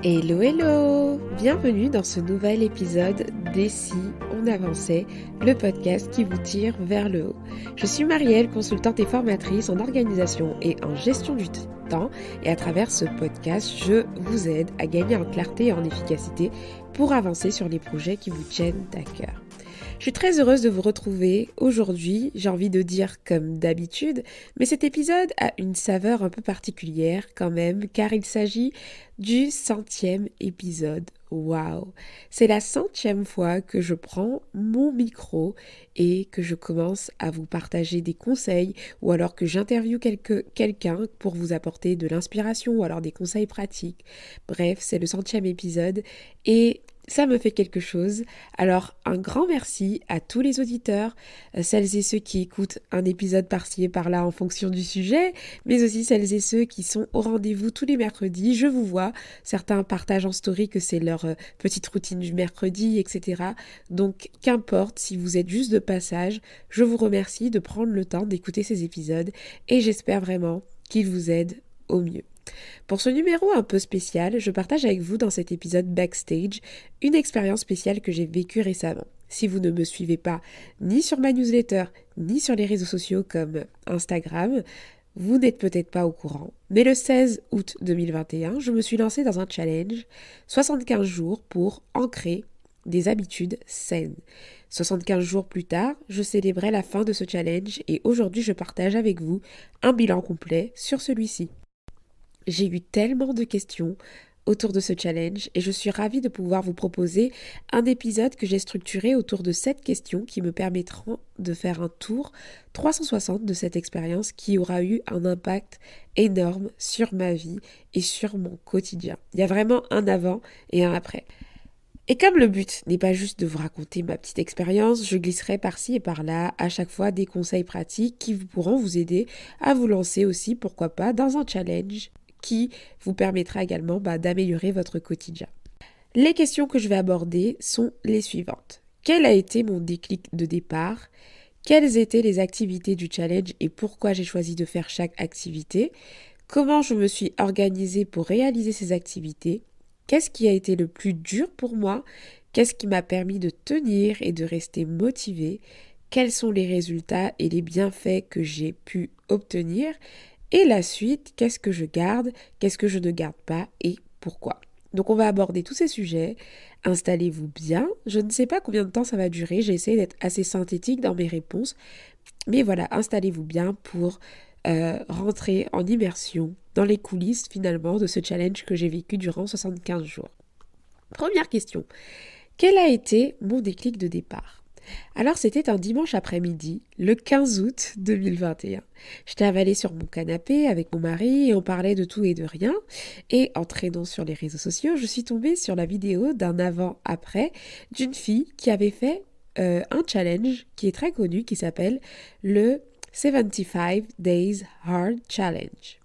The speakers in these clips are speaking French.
Hello hello! Bienvenue dans ce nouvel épisode d'Et si on avançait, le podcast qui vous tire vers le haut. Je suis Marielle, consultante et formatrice en organisation et en gestion du temps, et à travers ce podcast, je vous aide à gagner en clarté et en efficacité pour avancer sur les projets qui vous tiennent à cœur. Je suis très heureuse de vous retrouver aujourd'hui, j'ai envie de dire comme d'habitude, mais cet épisode a une saveur un peu particulière quand même, car il s'agit du 100e épisode. Waouh! C'est la 100e fois que je prends mon micro et que je commence à vous partager des conseils ou alors que j'interviewe quelqu'un pour vous apporter de l'inspiration ou alors des conseils pratiques. Bref, c'est le 100e épisode et ça me fait quelque chose. Alors, un grand merci à tous les auditeurs, celles et ceux qui écoutent un épisode par-ci et par-là en fonction du sujet, mais aussi celles et ceux qui sont au rendez-vous tous les mercredis. Je vous vois, certains partagent en story que c'est leur petite routine du mercredi, etc. Donc, qu'importe, si vous êtes juste de passage, je vous remercie de prendre le temps d'écouter ces épisodes et j'espère vraiment qu'ils vous aident au mieux. Pour ce numéro un peu spécial, je partage avec vous dans cet épisode backstage une expérience spéciale que j'ai vécue récemment. Si vous ne me suivez pas ni sur ma newsletter, ni sur les réseaux sociaux comme Instagram, vous n'êtes peut-être pas au courant. Mais le 16 août 2021, je me suis lancée dans un challenge 75 jours pour ancrer des habitudes saines. 75 jours plus tard, je célébrais la fin de ce challenge et aujourd'hui je partage avec vous un bilan complet sur celui-ci. J'ai eu tellement de questions autour de ce challenge et je suis ravie de pouvoir vous proposer un épisode que j'ai structuré autour de 7 questions qui me permettront de faire un tour 360 de cette expérience qui aura eu un impact énorme sur ma vie et sur mon quotidien. Il y a vraiment un avant et un après. Et comme le but n'est pas juste de vous raconter ma petite expérience, je glisserai par-ci et par-là à chaque fois des conseils pratiques qui pourront vous aider à vous lancer aussi, pourquoi pas, dans un challenge qui vous permettra également d'améliorer votre quotidien. Les questions que je vais aborder sont les suivantes. Quel a été mon déclic de départ? Quelles étaient les activités du challenge et pourquoi j'ai choisi de faire chaque activité? Comment je me suis organisée pour réaliser ces activités? Qu'est-ce qui a été le plus dur pour moi? Qu'est-ce qui m'a permis de tenir et de rester motivée? Quels sont les résultats et les bienfaits que j'ai pu obtenir? Et la suite, qu'est-ce que je garde? Qu'est-ce que je ne garde pas et pourquoi? Donc on va aborder tous ces sujets. Installez-vous bien. Je ne sais pas combien de temps ça va durer. J'ai essayé d'être assez synthétique dans mes réponses. Mais voilà, installez-vous bien pour rentrer en immersion dans les coulisses finalement de ce challenge que j'ai vécu durant 75 jours. Première question. Quel a été mon déclic de départ? Alors c'était un dimanche après-midi, le 15 août 2021. J'étais avalée sur mon canapé avec mon mari et on parlait de tout et de rien. Et en traînant sur les réseaux sociaux, je suis tombée sur la vidéo d'un avant-après d'une fille qui avait fait un challenge qui est très connu qui s'appelle le 75 Days Hard Challenge.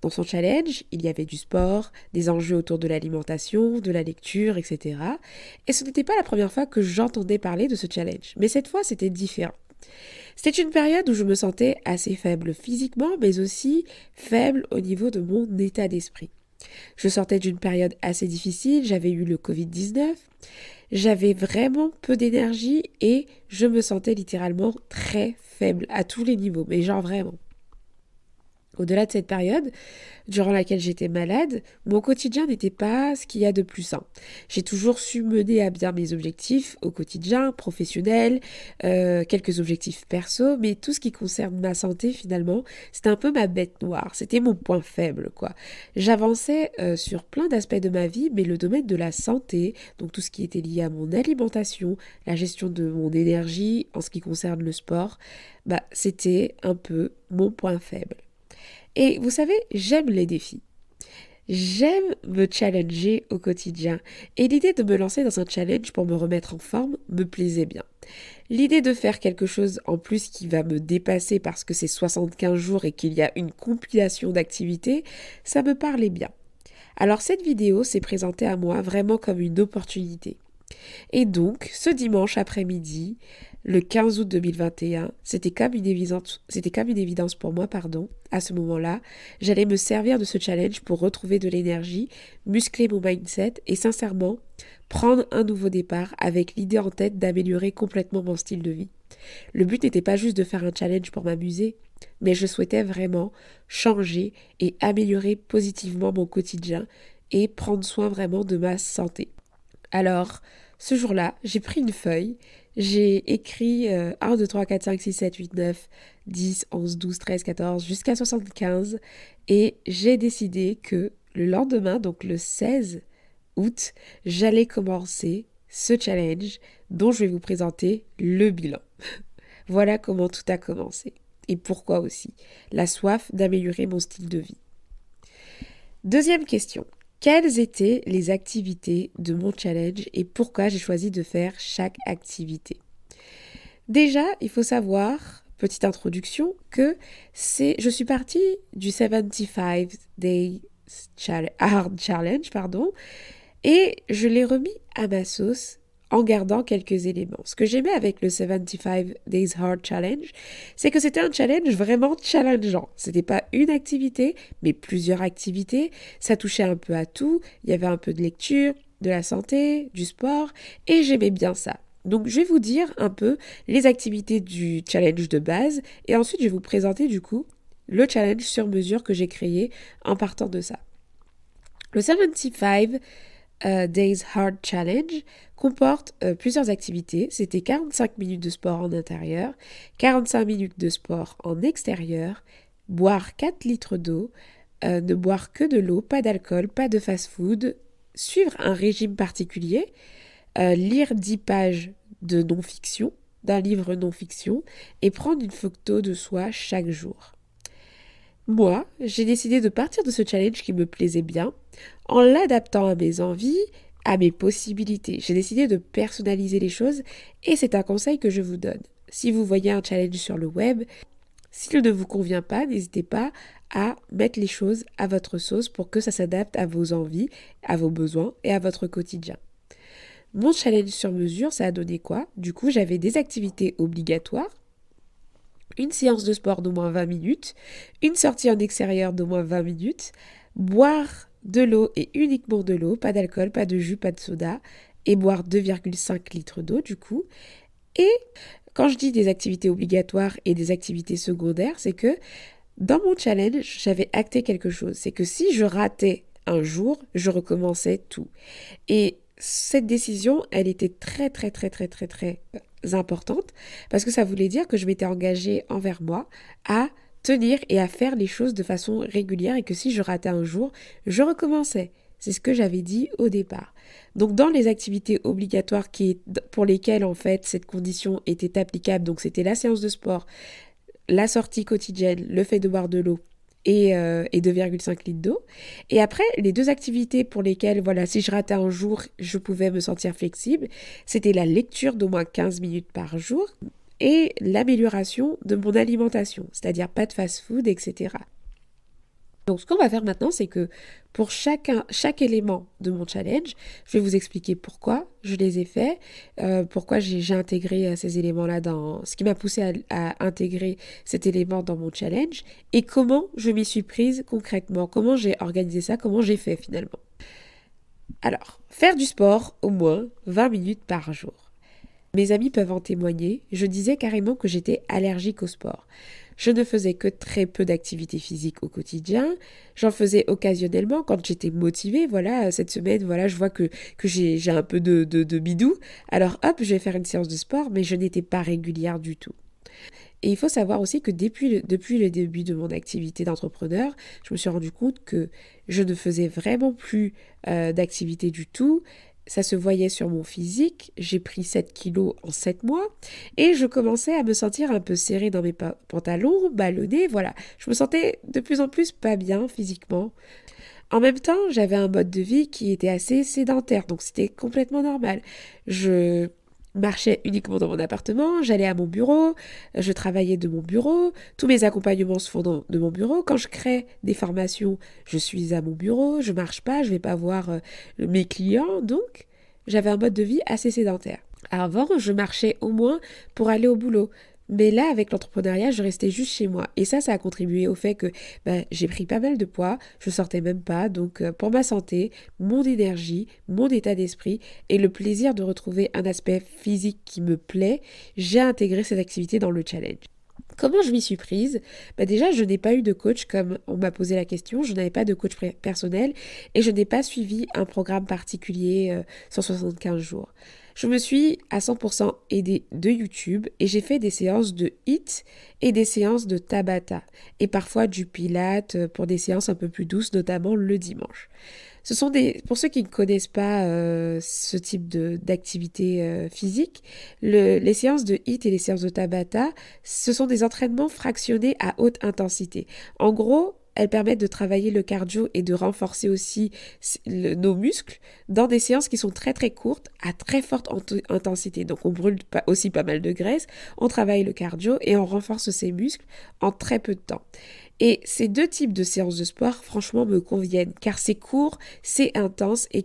Dans son challenge, il y avait du sport, des enjeux autour de l'alimentation, de la lecture, etc. Et ce n'était pas la première fois que j'entendais parler de ce challenge, mais cette fois c'était différent. C'était une période où je me sentais assez faible physiquement, mais aussi faible au niveau de mon état d'esprit. Je sortais d'une période assez difficile, j'avais eu le Covid-19, j'avais vraiment peu d'énergie et je me sentais littéralement très faible à tous les niveaux, mais genre vraiment. Au-delà de cette période, durant laquelle j'étais malade, mon quotidien n'était pas ce qu'il y a de plus sain. J'ai toujours su mener à bien mes objectifs au quotidien, professionnels, quelques objectifs perso, mais tout ce qui concerne ma santé finalement, c'était un peu ma bête noire, c'était mon point faible quoi. J'avançais sur plein d'aspects de ma vie, mais le domaine de la santé, donc tout ce qui était lié à mon alimentation, la gestion de mon énergie en ce qui concerne le sport, c'était un peu mon point faible. Et vous savez, j'aime les défis. J'aime me challenger au quotidien. Et l'idée de me lancer dans un challenge pour me remettre en forme me plaisait bien. L'idée de faire quelque chose en plus qui va me dépasser parce que c'est 75 jours et qu'il y a une compilation d'activités, ça me parlait bien. Alors cette vidéo s'est présentée à moi vraiment comme une opportunité. Et donc, ce dimanche après-midi, le 15 août 2021. C'était comme une évidence pour moi, à ce moment-là. J'allais me servir de ce challenge pour retrouver de l'énergie, muscler mon mindset et sincèrement, prendre un nouveau départ avec l'idée en tête d'améliorer complètement mon style de vie. Le but n'était pas juste de faire un challenge pour m'amuser, mais je souhaitais vraiment changer et améliorer positivement mon quotidien et prendre soin vraiment de ma santé. Alors, ce jour-là, j'ai pris une feuille, j'ai écrit 1, 2, 3, 4, 5, 6, 7, 8, 9, 10, 11, 12, 13, 14, jusqu'à 75 et j'ai décidé que le lendemain, donc le 16 août, j'allais commencer ce challenge dont je vais vous présenter le bilan. Voilà comment tout a commencé et pourquoi aussi. La soif d'améliorer mon style de vie. Deuxième question. Quelles étaient les activités de mon challenge et pourquoi j'ai choisi de faire chaque activité? Déjà, il faut savoir, petite introduction, que je suis partie du 75 Day Hard Challenge, et je l'ai remis à ma sauce en gardant quelques éléments. Ce que j'aimais avec le 75 Days Hard Challenge, c'est que c'était un challenge vraiment challengeant. C'était pas une activité, mais plusieurs activités. Ça touchait un peu à tout. Il y avait un peu de lecture, de la santé, du sport, et j'aimais bien ça. Donc je vais vous dire un peu les activités du challenge de base, et ensuite je vais vous présenter du coup le challenge sur mesure que j'ai créé en partant de ça. Le 75 Days Hard Challenge comporte plusieurs activités. C'était 45 minutes de sport en intérieur, 45 minutes de sport en extérieur, boire 4 litres d'eau, ne boire que de l'eau, pas d'alcool, pas de fast-food, suivre un régime particulier, lire 10 pages de non-fiction, d'un livre non-fiction, et prendre une photo de soi chaque jour. Moi, j'ai décidé de partir de ce challenge qui me plaisait bien en l'adaptant à mes envies, à mes possibilités. J'ai décidé de personnaliser les choses et c'est un conseil que je vous donne. Si vous voyez un challenge sur le web, s'il ne vous convient pas, n'hésitez pas à mettre les choses à votre sauce pour que ça s'adapte à vos envies, à vos besoins et à votre quotidien. Mon challenge sur mesure, ça a donné quoi? Du coup, j'avais des activités obligatoires, une séance de sport d'au moins 20 minutes, une sortie en extérieur d'au moins 20 minutes, boire de l'eau et uniquement de l'eau, pas d'alcool, pas de jus, pas de soda, et boire 2,5 litres d'eau du coup. Et quand je dis des activités obligatoires et des activités secondaires, c'est que dans mon challenge, j'avais acté quelque chose. C'est que si je ratais un jour, je recommençais tout. Et cette décision, elle était très, très, très, très, très, très importante parce que ça voulait dire que je m'étais engagée envers moi à tenir et à faire les choses de façon régulière et que si je ratais un jour, je recommençais. C'est ce que j'avais dit au départ. Donc dans les activités obligatoires pour lesquelles en fait cette condition était applicable, donc c'était la séance de sport, la sortie quotidienne, le fait de boire de l'eau et 2,5 litres d'eau. Et après, les deux activités pour lesquelles, voilà, si je ratais un jour, je pouvais me sentir flexible, c'était la lecture d'au moins 15 minutes par jour et l'amélioration de mon alimentation, c'est-à-dire pas de fast-food, etc. Donc ce qu'on va faire maintenant, c'est que pour chaque élément de mon challenge, je vais vous expliquer pourquoi je les ai faits, pourquoi j'ai intégré ces éléments-là ce qui m'a poussé à intégrer cet élément dans mon challenge et comment je m'y suis prise concrètement, comment j'ai organisé ça, comment j'ai fait finalement. Alors, faire du sport au moins 20 minutes par jour. Mes amis peuvent en témoigner, je disais carrément que j'étais allergique au sport. Je ne faisais que très peu d'activité physique au quotidien. J'en faisais occasionnellement quand j'étais motivée. Voilà, cette semaine, voilà, je vois que j'ai un peu de bidou. Alors hop, je vais faire une séance de sport, mais je n'étais pas régulière du tout. Et il faut savoir aussi que depuis le début de mon activité d'entrepreneur, je me suis rendu compte que je ne faisais vraiment plus d'activité du tout. Ça se voyait sur mon physique, j'ai pris 7 kilos en 7 mois et je commençais à me sentir un peu serrée dans mes pantalons, ballonnée, voilà. Je me sentais de plus en plus pas bien physiquement. En même temps, j'avais un mode de vie qui était assez sédentaire, donc c'était complètement normal. Je marchais uniquement dans mon appartement, j'allais à mon bureau, je travaillais de mon bureau, tous mes accompagnements se font de mon bureau. Quand je crée des formations, je suis à mon bureau, je marche pas, je vais pas voir mes clients, donc j'avais un mode de vie assez sédentaire. Avant, je marchais au moins pour aller au boulot. Mais là, avec l'entrepreneuriat, je restais juste chez moi. Et ça a contribué au fait que j'ai pris pas mal de poids, je sortais même pas. Donc, pour ma santé, mon énergie, mon état d'esprit et le plaisir de retrouver un aspect physique qui me plaît, j'ai intégré cette activité dans le challenge. Comment je m'y suis prise? Déjà, je n'ai pas eu de coach comme on m'a posé la question. Je n'avais pas de coach personnel et je n'ai pas suivi un programme particulier sur 75 jours. Je me suis à 100% aidée de YouTube et j'ai fait des séances de HIIT et des séances de Tabata et parfois du Pilate pour des séances un peu plus douces, notamment le dimanche. Pour ceux qui ne connaissent pas ce type d'activité physique, les séances de HIIT et les séances de Tabata, ce sont des entraînements fractionnés à haute intensité. En gros, elles permettent de travailler le cardio et de renforcer aussi nos muscles dans des séances qui sont très très courtes à très forte intensité. Donc on brûle aussi pas mal de graisse, on travaille le cardio et on renforce ses muscles en très peu de temps. Et ces deux types de séances de sport, franchement, me conviennent, car c'est court, c'est intense, et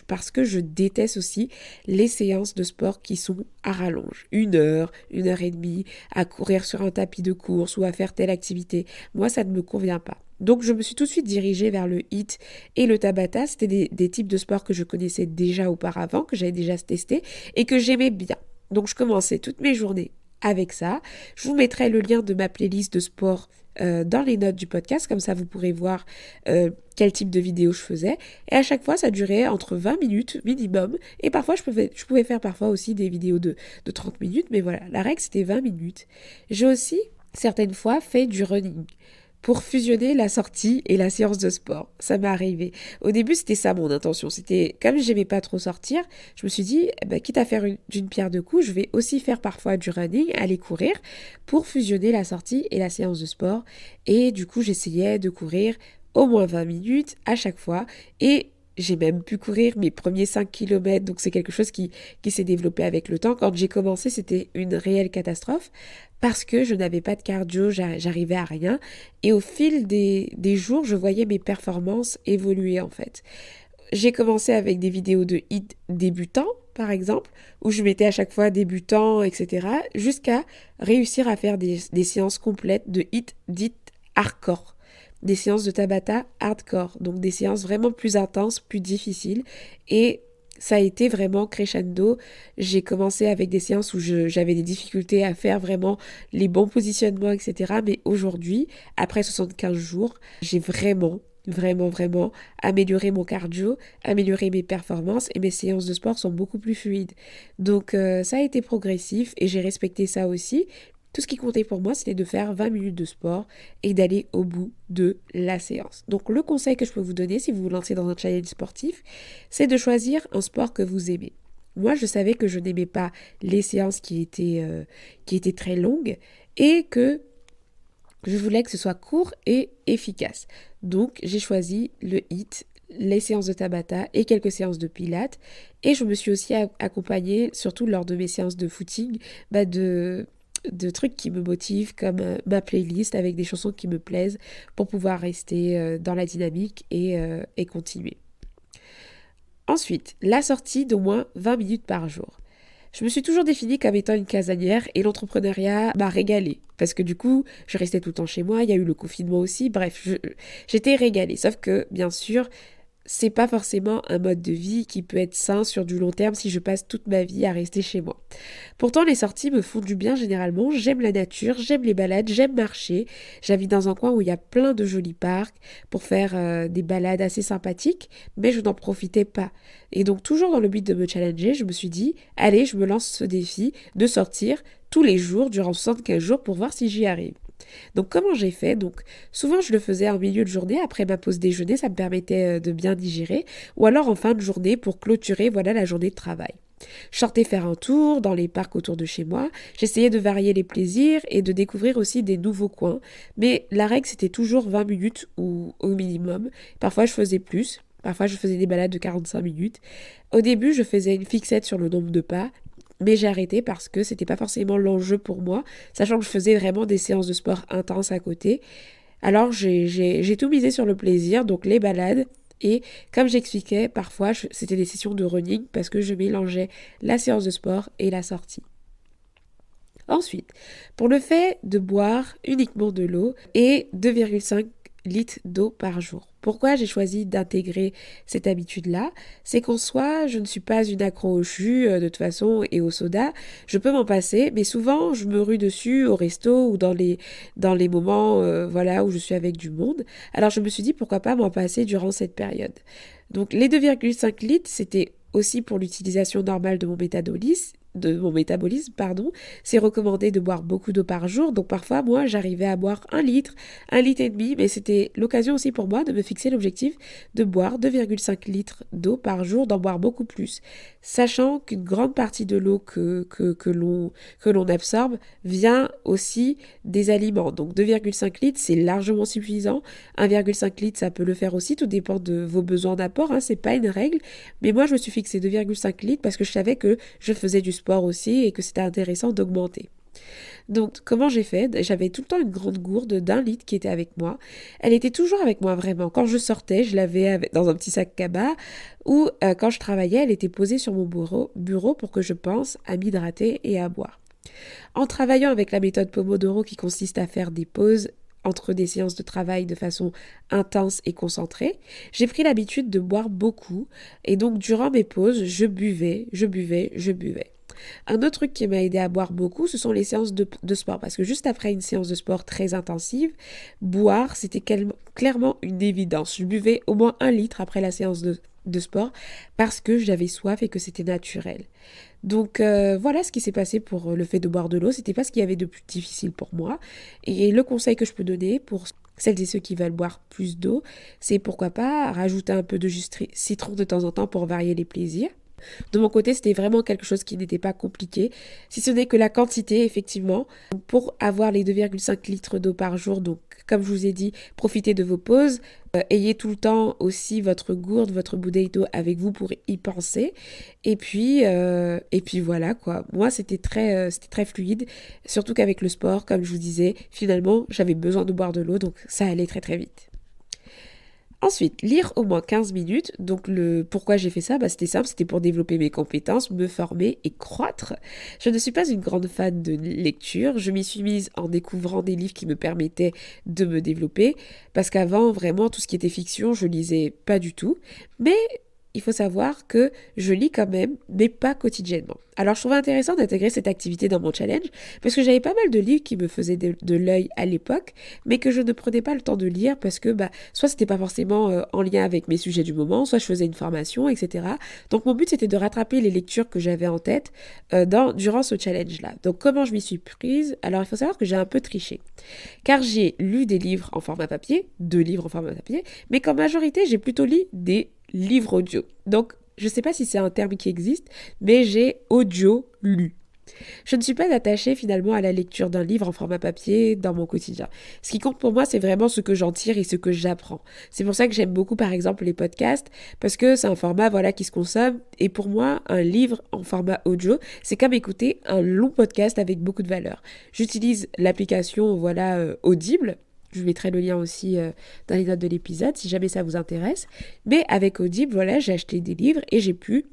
parce que je déteste aussi les séances de sport qui sont à rallonge. 1 heure et demie, à courir sur un tapis de course ou à faire telle activité. Moi, ça ne me convient pas. Donc, je me suis tout de suite dirigée vers le HIIT et le Tabata. C'était des types de sports que je connaissais déjà auparavant, que j'avais déjà testé et que j'aimais bien. Donc, je commençais toutes mes journées avec ça. Je vous mettrai le lien de ma playlist de sport dans les notes du podcast, comme ça vous pourrez voir quel type de vidéo je faisais. Et à chaque fois, ça durait entre 20 minutes minimum. Et parfois, je pouvais faire parfois aussi des vidéos de 30 minutes. Mais voilà, la règle, c'était 20 minutes. J'ai aussi, certaines fois, fait du running pour fusionner la sortie et la séance de sport. Ça m'est arrivé. Au début, c'était ça mon intention. C'était, comme j'aimais pas trop sortir, je me suis dit, quitte à faire d'une pierre deux coups, je vais aussi faire parfois du running, aller courir, pour fusionner la sortie et la séance de sport. Et du coup, j'essayais de courir au moins 20 minutes à chaque fois. Et j'ai même pu courir mes premiers 5 kilomètres, donc c'est quelque chose qui s'est développé avec le temps. Quand j'ai commencé, c'était une réelle catastrophe parce que je n'avais pas de cardio, j'arrivais à rien. Et au fil des jours, je voyais mes performances évoluer en fait. J'ai commencé avec des vidéos de HIIT débutants, par exemple, où je mettais à chaque fois débutant, etc., jusqu'à réussir à faire des séances complètes de HIIT dites hardcore. Des séances de Tabata hardcore, donc des séances vraiment plus intenses, plus difficiles. Et ça a été vraiment crescendo. J'ai commencé avec des séances où j'avais des difficultés à faire vraiment les bons positionnements, etc. Mais aujourd'hui, après 75 jours, j'ai vraiment amélioré mon cardio, amélioré mes performances et mes séances de sport sont beaucoup plus fluides. Donc ça a été progressif et j'ai respecté ça aussi. Tout ce qui comptait pour moi, c'était de faire 20 minutes de sport et d'aller au bout de la séance. Donc le conseil que je peux vous donner si vous vous lancez dans un challenge sportif, c'est de choisir un sport que vous aimez. Moi, je savais que je n'aimais pas les séances qui étaient très longues et que je voulais que ce soit court et efficace. Donc j'ai choisi le HIIT, les séances de Tabata et quelques séances de Pilates. Et je me suis aussi accompagnée, surtout lors de mes séances de footing, de trucs qui me motivent comme ma playlist avec des chansons qui me plaisent pour pouvoir rester dans la dynamique et continuer. Ensuite, la sortie d'au moins 20 minutes par jour. Je me suis toujours définie comme étant une casanière et l'entrepreneuriat m'a régalée. Parce que du coup, je restais tout le temps chez moi, il y a eu le confinement aussi, bref, j'étais régalée. Sauf que, bien sûr, c'est pas forcément un mode de vie qui peut être sain sur du long terme si je passe toute ma vie à rester chez moi. Pourtant, les sorties me font du bien généralement. J'aime la nature, j'aime les balades, j'aime marcher. J'habite dans un coin où il y a plein de jolis parcs pour faire des balades assez sympathiques, mais je n'en profitais pas. Et donc, toujours dans le but de me challenger, je me suis dit, allez, je me lance ce défi de sortir tous les jours durant 75 jours pour voir si j'y arrive. Donc comment j'ai fait? Donc souvent je le faisais en milieu de journée après ma pause déjeuner, ça me permettait de bien digérer, ou alors en fin de journée pour clôturer la journée de travail. Je sortais faire un tour dans les parcs autour de chez moi, j'essayais de varier les plaisirs et de découvrir aussi des nouveaux coins, mais la règle c'était toujours 20 minutes ou au minimum. Parfois je faisais plus, parfois je faisais des balades de 45 minutes. Au début je faisais une fixette sur le nombre de pas, mais j'ai arrêté parce que c'était pas forcément l'enjeu pour moi, sachant que je faisais vraiment des séances de sport intenses à côté. Alors j'ai tout misé sur le plaisir, donc les balades, Et comme j'expliquais, parfois c'était des sessions de running parce que je mélangeais la séance de sport et la sortie. Ensuite, pour le fait de boire uniquement de l'eau et 2,5 litres d'eau par jour. Pourquoi j'ai choisi d'intégrer cette habitude-là? C'est qu'en soi, je ne suis pas une accro au jus de toute façon et au soda. Je peux m'en passer, mais souvent je me rue dessus au resto ou dans les moments voilà, où je suis avec du monde. Alors je me suis dit pourquoi pas m'en passer durant cette période. Donc les 2,5 litres, c'était aussi pour l'utilisation normale de mon métabolisme, pardon. C'est recommandé de boire beaucoup d'eau par jour. Donc parfois, moi, j'arrivais à boire 1 litre et demi, mais c'était l'occasion aussi pour moi de me fixer l'objectif de boire 2,5 litres d'eau par jour, d'en boire beaucoup plus. Sachant qu'une grande partie de l'eau que l'on absorbe vient aussi des aliments. Donc 2,5 litres, c'est largement suffisant. 1,5 litre, ça peut le faire aussi. Tout dépend de vos besoins d'apport, hein. C'est pas une règle. Mais moi, je me suis fixé 2,5 litres parce que je savais que je faisais du sport aussi et que c'était intéressant d'augmenter. Donc, comment j'ai fait? J'avais tout le temps une grande gourde d'1 litre qui était avec moi. Elle était toujours avec moi, vraiment. Quand je sortais, je l'avais dans un petit sac cabas ou quand je travaillais, elle était posée sur mon bureau pour que je pense à m'hydrater et à boire. En travaillant avec la méthode Pomodoro qui consiste à faire des pauses entre des séances de travail de façon intense et concentrée, j'ai pris l'habitude de boire beaucoup et donc durant mes pauses, je buvais. Un autre truc qui m'a aidé à boire beaucoup, ce sont les séances de sport. Parce que juste après une séance de sport très intensive, boire, c'était clairement une évidence. Je buvais au moins 1 litre après la séance de sport parce que j'avais soif et que c'était naturel. Donc voilà ce qui s'est passé pour le fait de boire de l'eau. C'était pas ce qu'il y avait de plus difficile pour moi. Et le conseil que je peux donner pour celles et ceux qui veulent boire plus d'eau, c'est pourquoi pas rajouter un peu de jus citron de temps en temps pour varier les plaisirs. De mon côté, c'était vraiment quelque chose qui n'était pas compliqué, si ce n'est que la quantité, effectivement. Pour avoir les 2,5 litres d'eau par jour, donc comme je vous ai dit, profitez de vos pauses. Ayez tout le temps aussi votre gourde, votre bouteille d'eau avec vous pour y penser. Et puis voilà quoi. Moi, c'était très fluide, surtout qu'avec le sport, comme je vous disais, finalement, j'avais besoin de boire de l'eau, donc ça allait très très vite. Ensuite, lire au moins 15 minutes. Donc, pourquoi j'ai fait ça? C'était simple, c'était pour développer mes compétences, me former et croître. Je ne suis pas une grande fan de lecture. Je m'y suis mise en découvrant des livres qui me permettaient de me développer. Parce qu'avant, vraiment, tout ce qui était fiction, je lisais pas du tout. Mais il faut savoir que je lis quand même, mais pas quotidiennement. Alors, je trouvais intéressant d'intégrer cette activité dans mon challenge, parce que j'avais pas mal de livres qui me faisaient de l'œil à l'époque, mais que je ne prenais pas le temps de lire, parce que soit c'était pas forcément en lien avec mes sujets du moment, soit je faisais une formation, etc. Donc, mon but, c'était de rattraper les lectures que j'avais en tête durant ce challenge-là. Donc, comment je m'y suis prise? Alors, il faut savoir que j'ai un peu triché, car j'ai lu des livres en format papier, 2 livres en format papier, mais qu'en majorité, j'ai plutôt lu des livre audio. Donc, je ne sais pas si c'est un terme qui existe, mais j'ai audio lu. Je ne suis pas attachée finalement à la lecture d'un livre en format papier dans mon quotidien. Ce qui compte pour moi, c'est vraiment ce que j'en tire et ce que j'apprends. C'est pour ça que j'aime beaucoup par exemple les podcasts, parce que c'est un format voilà qui se consomme. Et pour moi, un livre en format audio, c'est comme écouter un long podcast avec beaucoup de valeur. J'utilise l'application Audible. Je vous mettrai le lien aussi dans les notes de l'épisode si jamais ça vous intéresse. Mais avec Audible, voilà, j'ai acheté des livres et j'ai pu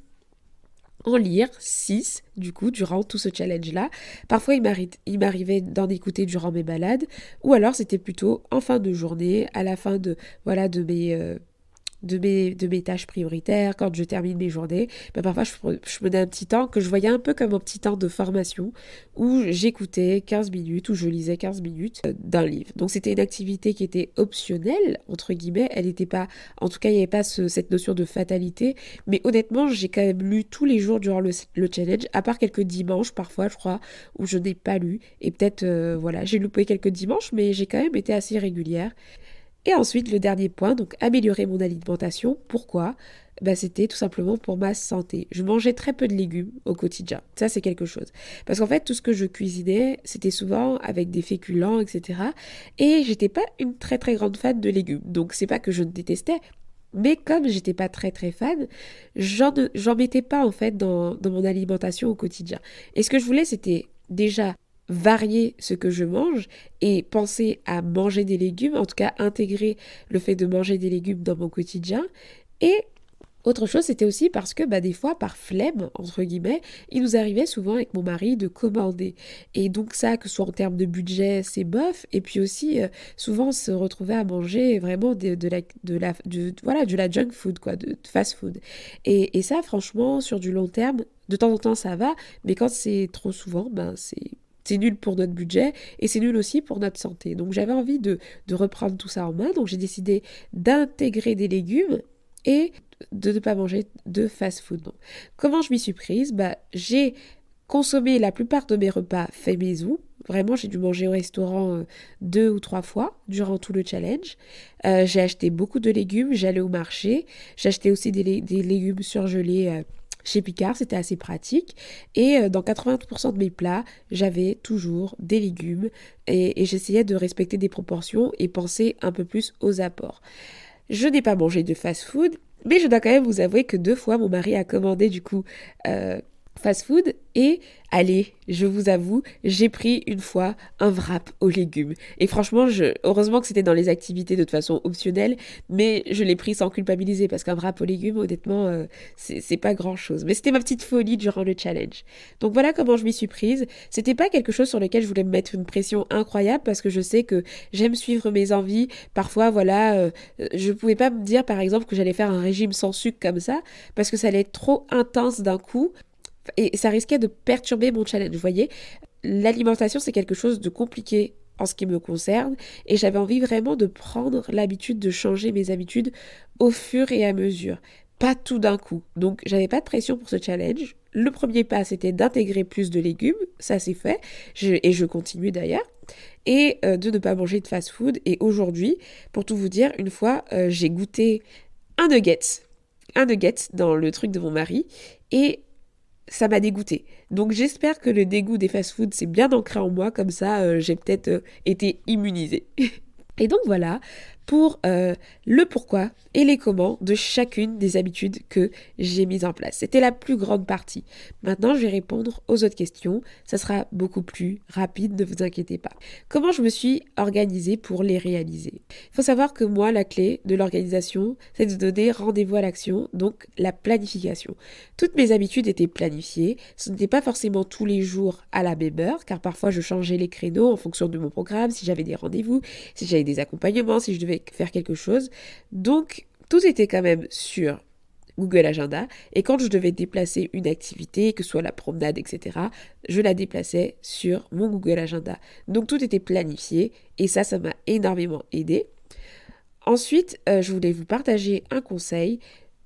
en lire 6 du coup durant tout ce challenge-là. Parfois, il m'arrivait d'en écouter durant mes balades ou alors c'était plutôt en fin de journée, à la fin de mes tâches prioritaires, quand je termine mes journées, parfois je prenais un petit temps que je voyais un peu comme un petit temps de formation où j'écoutais 15 minutes, où je lisais 15 minutes d'un livre. Donc c'était une activité qui était optionnelle, entre guillemets, elle n'était pas, en tout cas il n'y avait pas cette notion de fatalité, mais honnêtement j'ai quand même lu tous les jours durant le challenge, à part quelques dimanches parfois je crois, où je n'ai pas lu, et peut-être j'ai loupé quelques dimanches, mais j'ai quand même été assez régulière. Et ensuite, le dernier point, donc améliorer mon alimentation. Pourquoi? C'était tout simplement pour ma santé. Je mangeais très peu de légumes au quotidien. Ça, c'est quelque chose. Parce qu'en fait, tout ce que je cuisinais, c'était souvent avec des féculents, etc. Et j'étais pas une très très grande fan de légumes. Donc, c'est pas que je ne détestais, mais comme j'étais pas très très fan, j'en mettais pas en fait dans mon alimentation au quotidien. Et ce que je voulais, c'était déjà varier ce que je mange et penser à manger des légumes, en tout cas intégrer le fait de manger des légumes dans mon quotidien. Et autre chose, c'était aussi parce que des fois, par flemme, entre guillemets, il nous arrivait souvent avec mon mari de commander. Et donc ça, que ce soit en termes de budget, c'est bof. Et puis aussi, souvent, on se retrouvait à manger vraiment de la junk food, quoi, de fast food. Et ça, franchement, sur du long terme, de temps en temps, ça va. Mais quand c'est trop souvent, c'est nul pour notre budget et c'est nul aussi pour notre santé. Donc j'avais envie de reprendre tout ça en main. Donc j'ai décidé d'intégrer des légumes et de ne pas manger de fast-food. Donc, comment je m'y suis prise? J'ai consommé la plupart de mes repas faits maison. Vraiment, j'ai dû manger au restaurant 2 ou 3 fois durant tout le challenge. J'ai acheté beaucoup de légumes, j'allais au marché. J'ai acheté aussi des légumes surgelés chez Picard, c'était assez pratique. Et dans 80% de mes plats, j'avais toujours des légumes et j'essayais de respecter des proportions et penser un peu plus aux apports. Je n'ai pas mangé de fast-food, mais je dois quand même vous avouer que 2 fois, mon mari a commandé du coup fast-food et allez, je vous avoue, j'ai pris une fois un wrap aux légumes. Et franchement, heureusement que c'était dans les activités de toute façon optionnelles, mais je l'ai pris sans culpabiliser parce qu'un wrap aux légumes, honnêtement, c'est pas grand-chose. Mais c'était ma petite folie durant le challenge. Donc voilà comment je m'y suis prise. C'était pas quelque chose sur lequel je voulais me mettre une pression incroyable parce que je sais que j'aime suivre mes envies. Parfois, voilà, je pouvais pas me dire par exemple que j'allais faire un régime sans sucre comme ça parce que ça allait être trop intense d'un coup. Et ça risquait de perturber mon challenge. Vous voyez, l'alimentation, c'est quelque chose de compliqué en ce qui me concerne. Et j'avais envie vraiment de prendre l'habitude de changer mes habitudes au fur et à mesure. Pas tout d'un coup. Donc, j'avais pas de pression pour ce challenge. Le premier pas, c'était d'intégrer plus de légumes. Ça, c'est fait. Et je continue d'ailleurs. Et de ne pas manger de fast-food. Et aujourd'hui, pour tout vous dire, une fois, j'ai goûté un nugget. Un nugget dans le truc de mon mari. Et ça m'a dégoûté. Donc j'espère que le dégoût des fast-foods s'est bien ancré en moi, comme ça j'ai peut-être été immunisée. Et donc voilà pour le pourquoi et les comment de chacune des habitudes que j'ai mises en place. C'était la plus grande partie. Maintenant, je vais répondre aux autres questions. Ça sera beaucoup plus rapide, ne vous inquiétez pas. Comment je me suis organisée pour les réaliser? Il faut savoir que moi, la clé de l'organisation, c'est de donner rendez-vous à l'action, donc la planification. Toutes mes habitudes étaient planifiées. Ce n'était pas forcément tous les jours à la même heure, car parfois je changeais les créneaux en fonction de mon programme, si j'avais des rendez-vous, si j'avais des accompagnements, si je devais faire quelque chose. Donc, tout était quand même sur Google Agenda. Et quand je devais déplacer une activité, que ce soit la promenade, etc., je la déplaçais sur mon Google Agenda. Donc, tout était planifié et ça m'a énormément aidé. Ensuite, je voulais vous partager un conseil.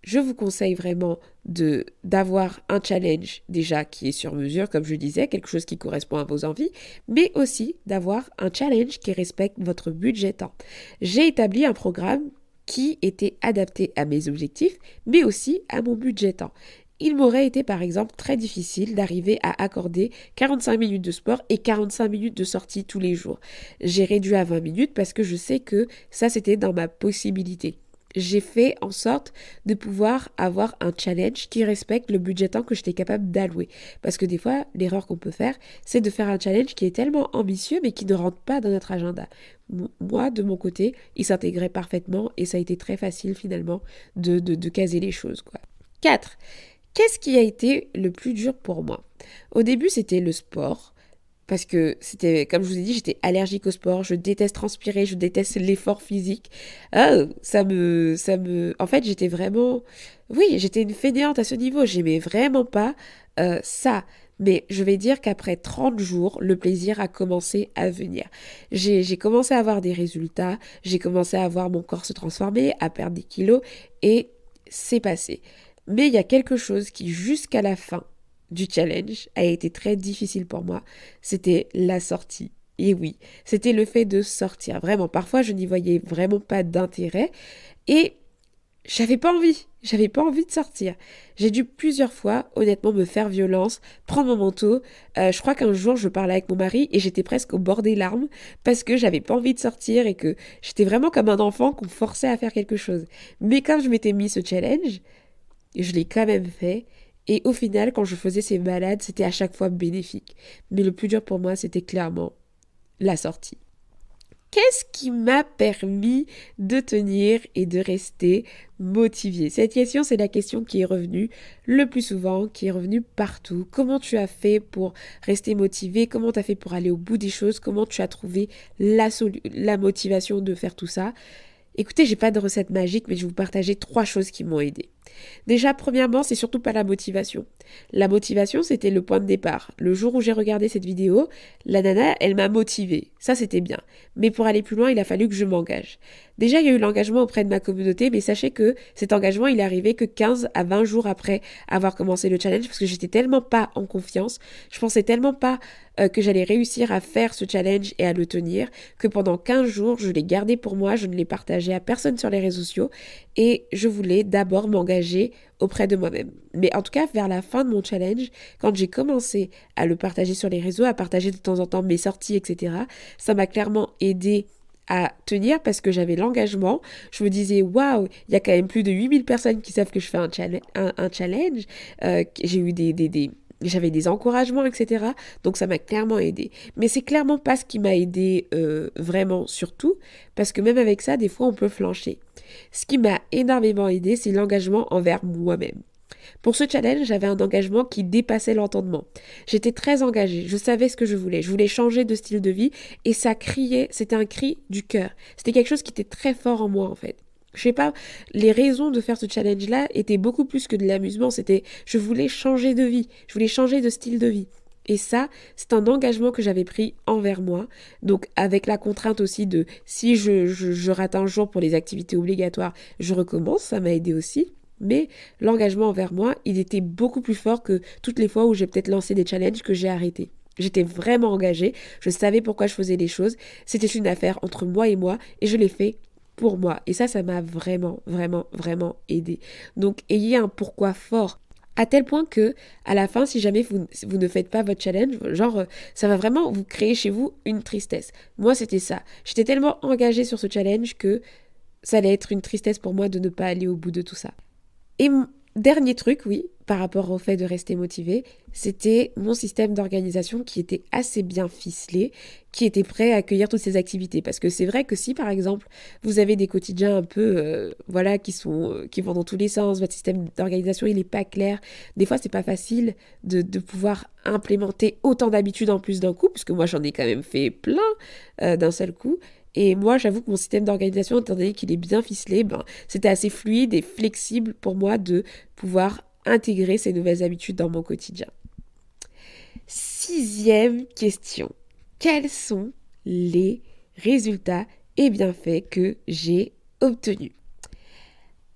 Je vous conseille vraiment d'avoir un challenge déjà qui est sur mesure, comme je disais, quelque chose qui correspond à vos envies, mais aussi d'avoir un challenge qui respecte votre budget temps. J'ai établi un programme qui était adapté à mes objectifs, mais aussi à mon budget temps. Il m'aurait été par exemple très difficile d'arriver à accorder 45 minutes de sport et 45 minutes de sortie tous les jours. J'ai réduit à 20 minutes parce que je sais que ça c'était dans ma possibilité. J'ai fait en sorte de pouvoir avoir un challenge qui respecte le budget temps que j'étais capable d'allouer. Parce que des fois, l'erreur qu'on peut faire, c'est de faire un challenge qui est tellement ambitieux mais qui ne rentre pas dans notre agenda. Moi, de mon côté, il s'intégrait parfaitement et ça a été très facile finalement de caser les choses, quoi. 4. Qu'est-ce qui a été le plus dur pour moi? Au début, c'était le sport. Parce que c'était, comme je vous ai dit, j'étais allergique au sport, je déteste transpirer, je déteste l'effort physique. En fait, j'étais vraiment, oui, j'étais une fainéante à ce niveau, j'aimais vraiment pas ça. Mais je vais dire qu'après 30 jours, le plaisir a commencé à venir. J'ai commencé à avoir des résultats, j'ai commencé à voir mon corps se transformer, à perdre des kilos, et c'est passé. Mais il y a quelque chose qui, jusqu'à la fin du challenge, a été très difficile pour moi, c'était la sortie. Et oui, c'était le fait de sortir. Vraiment, parfois, je n'y voyais vraiment pas d'intérêt et j'avais pas envie de sortir. J'ai dû plusieurs fois, honnêtement, me faire violence, prendre mon manteau. Je crois qu'un jour, je parlais avec mon mari et j'étais presque au bord des larmes parce que j'avais pas envie de sortir et que j'étais vraiment comme un enfant qu'on forçait à faire quelque chose. Mais quand je m'étais mis ce challenge, je l'ai quand même fait. Et au final, quand je faisais ces balades, c'était à chaque fois bénéfique. Mais le plus dur pour moi, c'était clairement la sortie. Qu'est-ce qui m'a permis de tenir et de rester motivée? Cette question, c'est la question qui est revenue le plus souvent, qui est revenue partout. Comment tu as fait pour rester motivée? Comment tu as fait pour aller au bout des choses? Comment tu as trouvé la motivation de faire tout ça? Écoutez, j'ai pas de recette magique, mais je vais vous partager 3 choses qui m'ont aidée. Déjà, premièrement, c'est surtout pas la motivation. La motivation, c'était le point de départ. Le jour où j'ai regardé cette vidéo, la nana, elle m'a motivée. Ça, c'était bien. Mais pour aller plus loin, il a fallu que je m'engage. Déjà, il y a eu l'engagement auprès de ma communauté, mais sachez que cet engagement, il est arrivé que 15 à 20 jours après avoir commencé le challenge, parce que j'étais tellement pas en confiance, je pensais tellement pas que j'allais réussir à faire ce challenge et à le tenir, que pendant 15 jours, je l'ai gardé pour moi, je ne l'ai partagé à personne sur les réseaux sociaux, et je voulais d'abord m'engager auprès de moi-même. Mais en tout cas, vers la fin de mon challenge, quand j'ai commencé à le partager sur les réseaux, à partager de temps en temps mes sorties, etc., ça m'a clairement aidé à tenir parce que j'avais l'engagement. Je me disais, waouh, il y a quand même plus de 8000 personnes qui savent que je fais un challenge. J'ai eu j'avais des encouragements, etc. Donc ça m'a clairement aidé. Mais c'est clairement pas ce qui m'a aidé vraiment surtout, parce que même avec ça, des fois, on peut flancher. Ce qui m'a énormément aidé, c'est l'engagement envers moi-même. Pour ce challenge, j'avais un engagement qui dépassait l'entendement. J'étais très engagée, je savais ce que je voulais changer de style de vie et ça criait, c'était un cri du cœur. C'était quelque chose qui était très fort en moi en fait. Je sais pas, les raisons de faire ce challenge-là étaient beaucoup plus que de l'amusement, c'était je voulais changer de vie, je voulais changer de style de vie. Et ça, c'est un engagement que j'avais pris envers moi. Donc, avec la contrainte aussi de si je rate un jour pour les activités obligatoires, je recommence, ça m'a aidé aussi. Mais l'engagement envers moi, il était beaucoup plus fort que toutes les fois où j'ai peut-être lancé des challenges que j'ai arrêtés. J'étais vraiment engagée, je savais pourquoi je faisais les choses, c'était une affaire entre moi et je l'ai fait pour moi. Et ça m'a vraiment, vraiment, vraiment aidé. Donc, ayez un pourquoi fort. À tel point que, à la fin, si jamais vous ne faites pas votre challenge, genre, ça va vraiment vous créer chez vous une tristesse. Moi, c'était ça. J'étais tellement engagée sur ce challenge que ça allait être une tristesse pour moi de ne pas aller au bout de tout ça. Et dernier truc, oui, par rapport au fait de rester motivé, c'était mon système d'organisation qui était assez bien ficelé, qui était prêt à accueillir toutes ces activités. Parce que c'est vrai que si, par exemple, vous avez des quotidiens un peu, voilà, qui vont dans tous les sens, votre système d'organisation, il n'est pas clair, des fois, c'est pas facile de pouvoir implémenter autant d'habitudes en plus d'un coup, puisque moi, j'en ai quand même fait plein d'un seul coup. Et moi, j'avoue que mon système d'organisation, étant donné qu'il est bien ficelé, c'était assez fluide et flexible pour moi de pouvoir intégrer ces nouvelles habitudes dans mon quotidien. 6e question. Quels sont les résultats et bienfaits que j'ai obtenus?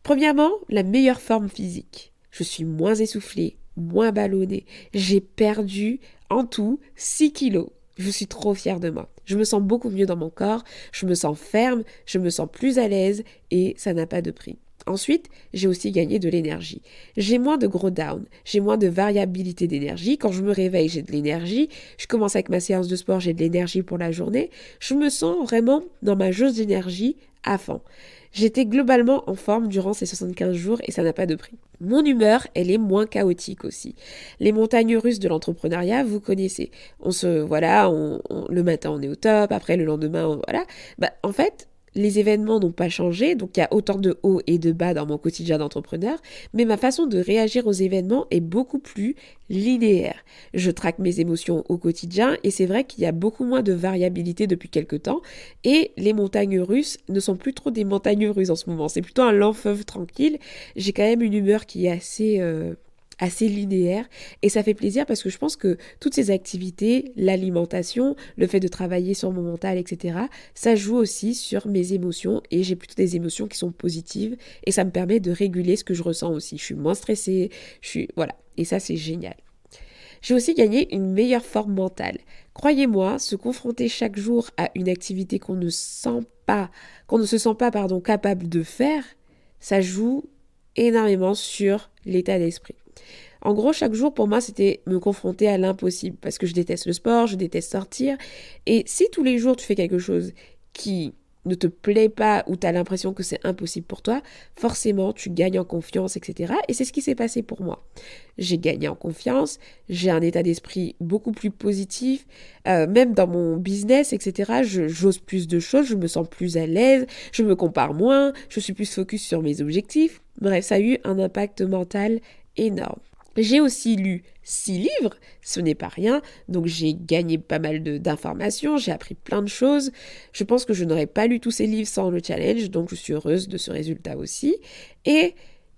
Premièrement, la meilleure forme physique. Je suis moins essoufflée, moins ballonnée. J'ai perdu en tout 6 kilos. Je suis trop fière de moi. Je me sens beaucoup mieux dans mon corps, je me sens ferme, je me sens plus à l'aise et ça n'a pas de prix. Ensuite, j'ai aussi gagné de l'énergie. J'ai moins de gros down, j'ai moins de variabilité d'énergie. Quand je me réveille, j'ai de l'énergie. Je commence avec ma séance de sport, j'ai de l'énergie pour la journée. Je me sens vraiment dans ma jauge d'énergie à fond. J'étais globalement en forme durant ces 75 jours et ça n'a pas de prix. Mon humeur, elle est moins chaotique aussi. Les montagnes russes de l'entrepreneuriat, vous connaissez. Le matin on est au top, après le lendemain, voilà. En fait, les événements n'ont pas changé, donc il y a autant de hauts et de bas dans mon quotidien d'entrepreneur, mais ma façon de réagir aux événements est beaucoup plus linéaire. Je traque mes émotions au quotidien et c'est vrai qu'il y a beaucoup moins de variabilité depuis quelque temps et les montagnes russes ne sont plus trop des montagnes russes en ce moment, c'est plutôt un lent fleuve tranquille. J'ai quand même une humeur qui est assez linéaire et ça fait plaisir parce que je pense que toutes ces activités, l'alimentation, le fait de travailler sur mon mental, etc., ça joue aussi sur mes émotions et j'ai plutôt des émotions qui sont positives et ça me permet de réguler ce que je ressens aussi. Je suis moins stressée, voilà, et ça c'est génial. J'ai aussi gagné une meilleure forme mentale. Croyez-moi, se confronter chaque jour à une activité qu'on ne se sent pas capable de faire, ça joue énormément sur l'état d'esprit. En gros, chaque jour, pour moi, c'était me confronter à l'impossible parce que je déteste le sport, je déteste sortir. Et si tous les jours, tu fais quelque chose qui ne te plaît pas ou tu as l'impression que c'est impossible pour toi, forcément tu gagnes en confiance, etc. Et c'est ce qui s'est passé pour moi. J'ai gagné en confiance, j'ai un état d'esprit beaucoup plus positif, même dans mon business, etc. J'ose plus de choses, je me sens plus à l'aise, je me compare moins, je suis plus focus sur mes objectifs. Bref, ça a eu un impact mental énorme. J'ai aussi lu 6 livres, ce n'est pas rien, donc j'ai gagné pas mal d'informations, j'ai appris plein de choses. Je pense que je n'aurais pas lu tous ces livres sans le challenge, donc je suis heureuse de ce résultat aussi. Et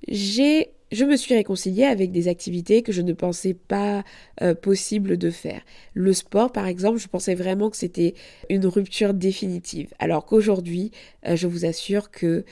je me suis réconciliée avec des activités que je ne pensais pas possible de faire. Le sport, par exemple, je pensais vraiment que c'était une rupture définitive, alors qu'aujourd'hui, je vous assure que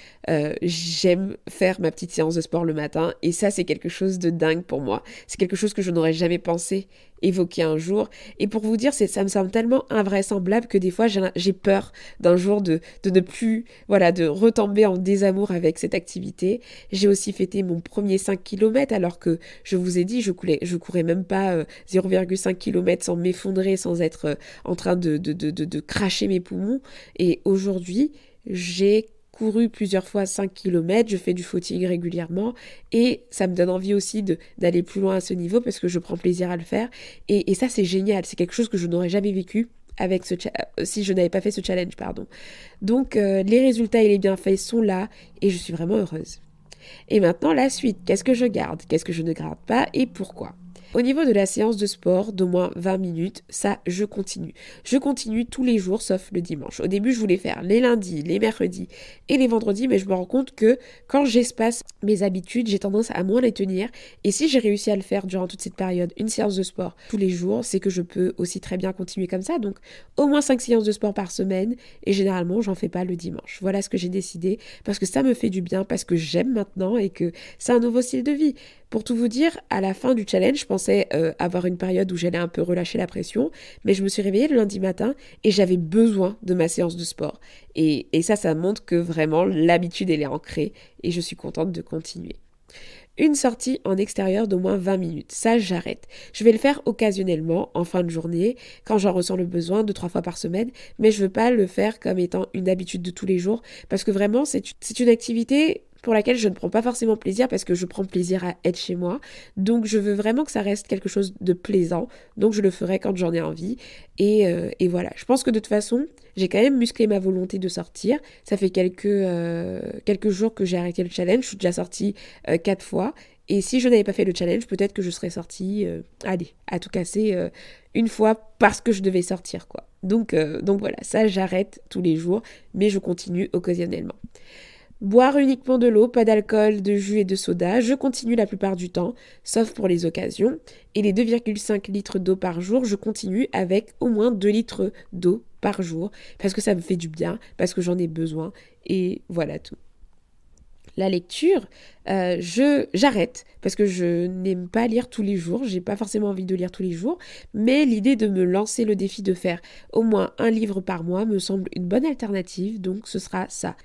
j'aime faire ma petite séance de sport le matin, et ça, c'est quelque chose de dingue pour moi. C'est quelque chose que je n'aurais jamais pensé évoquer un jour. Et pour vous dire, ça me semble tellement invraisemblable que des fois, j'ai peur d'un jour de ne plus, voilà, de retomber en désamour avec cette activité. J'ai aussi fêté mon premier 5 km, alors que je vous ai dit, je courais même pas 0,5 km sans m'effondrer, sans être en train de cracher mes poumons. Et aujourd'hui, j'ai couru plusieurs fois 5 km, je fais du footing régulièrement et ça me donne envie aussi d'aller plus loin à ce niveau parce que je prends plaisir à le faire et ça c'est génial, c'est quelque chose que je n'aurais jamais vécu avec si je n'avais pas fait ce challenge, pardon. Donc les résultats et les bienfaits sont là et je suis vraiment heureuse. Et maintenant la suite, qu'est-ce que je garde, qu'est-ce que je ne garde pas et pourquoi ? Au niveau de la séance de sport d'au moins 20 minutes, ça, je continue. Je continue tous les jours, sauf le dimanche. Au début, je voulais faire les lundis, les mercredis et les vendredis, mais je me rends compte que quand j'espace mes habitudes, j'ai tendance à moins les tenir. Et si j'ai réussi à le faire durant toute cette période, une séance de sport tous les jours, c'est que je peux aussi très bien continuer comme ça. Donc, au moins 5 séances de sport par semaine, et généralement, j'en fais pas le dimanche. Voilà ce que j'ai décidé, parce que ça me fait du bien, parce que j'aime maintenant et que c'est un nouveau style de vie. Pour tout vous dire, à la fin du challenge, je pensais avoir une période où j'allais un peu relâcher la pression, mais je me suis réveillée le lundi matin et j'avais besoin de ma séance de sport. Et ça montre que vraiment l'habitude, elle est ancrée et je suis contente de continuer. Une sortie en extérieur d'au moins 20 minutes. Ça, j'arrête. Je vais le faire occasionnellement, en fin de journée, quand j'en ressens le besoin, 2-3 fois par semaine, mais je veux pas le faire comme étant une habitude de tous les jours, parce que vraiment, c'est une activité pour laquelle je ne prends pas forcément plaisir parce que je prends plaisir à être chez moi. Donc je veux vraiment que ça reste quelque chose de plaisant. Donc je le ferai quand j'en ai envie. Et voilà. Je pense que de toute façon, j'ai quand même musclé ma volonté de sortir. Ça fait quelques jours que j'ai arrêté le challenge. Je suis déjà sortie 4 fois. Et si je n'avais pas fait le challenge, peut-être que je serais sortie, à tout casser, une fois parce que je devais sortir, quoi. Donc voilà, ça j'arrête tous les jours, mais je continue occasionnellement. Boire uniquement de l'eau, pas d'alcool, de jus et de soda, je continue la plupart du temps, sauf pour les occasions. Et les 2,5 litres d'eau par jour, je continue avec au moins 2 litres d'eau par jour, parce que ça me fait du bien, parce que j'en ai besoin, et voilà tout. La lecture, j'arrête parce que je n'aime pas lire tous les jours, j'ai pas forcément envie de lire tous les jours, mais l'idée de me lancer le défi de faire au moins un livre par mois me semble une bonne alternative, donc ce sera ça.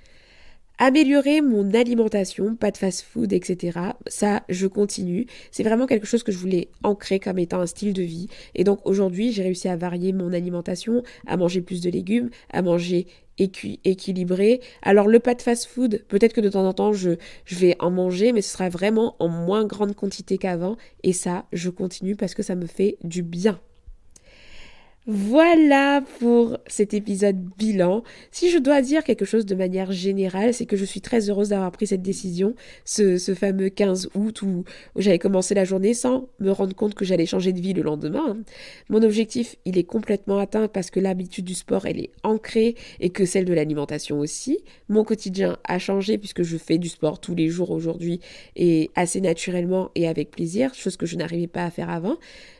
Améliorer mon alimentation, pas de fast-food, etc. Ça, je continue. C'est vraiment quelque chose que je voulais ancrer comme étant un style de vie. Et donc aujourd'hui, j'ai réussi à varier mon alimentation, à manger plus de légumes, à manger équilibré. Alors le pas de fast-food, peut-être que de temps en temps, je vais en manger, mais ce sera vraiment en moins grande quantité qu'avant. Et ça, je continue parce que ça me fait du bien. Voilà pour cet épisode bilan. Si je dois dire quelque chose de manière générale, c'est que je suis très heureuse d'avoir pris cette décision, ce fameux 15 août où j'avais commencé la journée sans me rendre compte que j'allais changer de vie le lendemain. Mon objectif, il est complètement atteint parce que l'habitude du sport, elle est ancrée et que celle de l'alimentation aussi. Mon quotidien a changé puisque je fais du sport tous les jours aujourd'hui et assez naturellement et avec plaisir, chose que je n'arrivais pas à faire avant.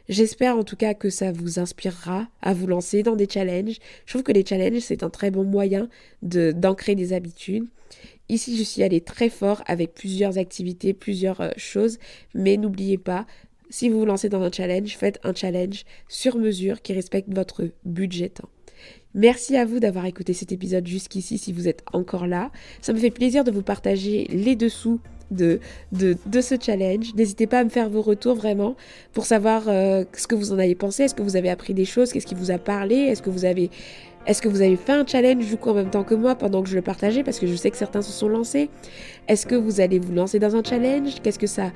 J'espère en tout cas que ça vous inspirera à vous lancer dans des challenges. Je trouve que les challenges, c'est un très bon moyen d'ancrer des habitudes. Ici, je suis allée très fort avec plusieurs activités, plusieurs choses, mais n'oubliez pas, si vous vous lancez dans un challenge, faites un challenge sur mesure qui respecte votre budget temps. Merci à vous d'avoir écouté cet épisode jusqu'ici si vous êtes encore là. Ça me fait plaisir de vous partager les dessous de ce challenge. N'hésitez pas à me faire vos retours vraiment pour savoir ce que vous en avez pensé. Est-ce que vous avez appris des choses? Qu'est-ce qui vous a parlé? Est-ce que vous avez Est-ce que vous avez fait un challenge du coup en même temps que moi pendant que je le partageais, parce que je sais que certains se sont lancés? Est-ce que vous allez vous lancer dans un challenge? Qu'est-ce que ça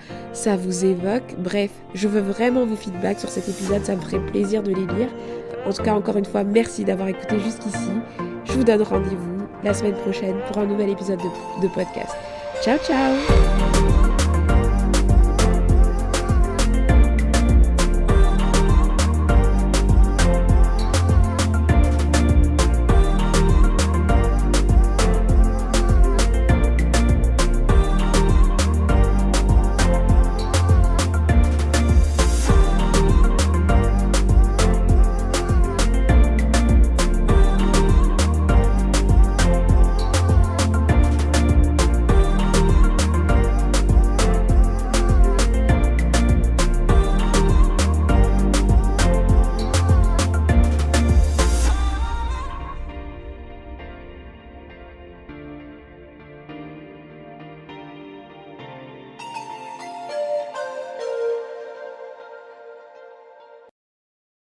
vous évoque? Bref, je veux vraiment vos feedbacks sur cet épisode, ça me ferait plaisir de les lire. En tout cas, encore une fois, merci d'avoir écouté jusqu'ici. Je vous donne rendez-vous la semaine prochaine pour un nouvel épisode de podcast. Ciao, ciao!